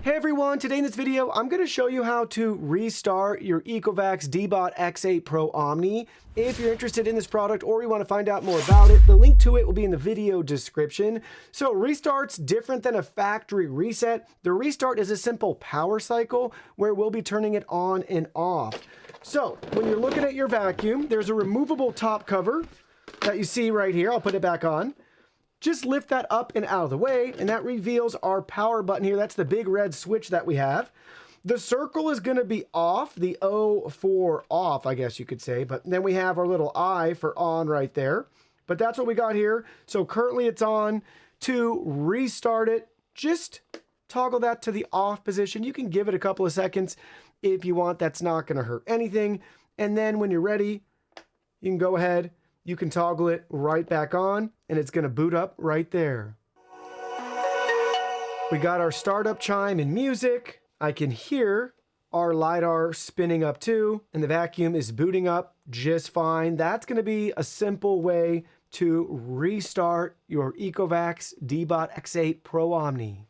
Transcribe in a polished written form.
Hey everyone, today in this video, I'm going to show you how to restart your Ecovacs Deebot X8 Pro Omni. If you're interested in this product or you want to find out more about it, the link to it will be in the video description. So restart's different than a factory reset. The restart is a simple power cycle where we'll be turning it on and off. So when you're looking at your vacuum, there's a removable top cover that you see right here. I'll put it back on. Just lift that up and out of the way, and that reveals our power button here. That's the big red switch that we have. The circle is going to be off, the O for off, I guess you could say. But then we have our little I for on right there. But that's what we got here. So currently it's on. To restart it, just toggle that to the off position. You can give it a couple of seconds if you want. That's not going to hurt anything. And then when you're ready, you can go ahead. You can toggle it right back on, and it's going to boot up right there. We got our startup chime and music. I can hear our LiDAR spinning up too, and the vacuum is booting up just fine. That's going to be a simple way to restart your Ecovacs Deebot X8 Pro Omni.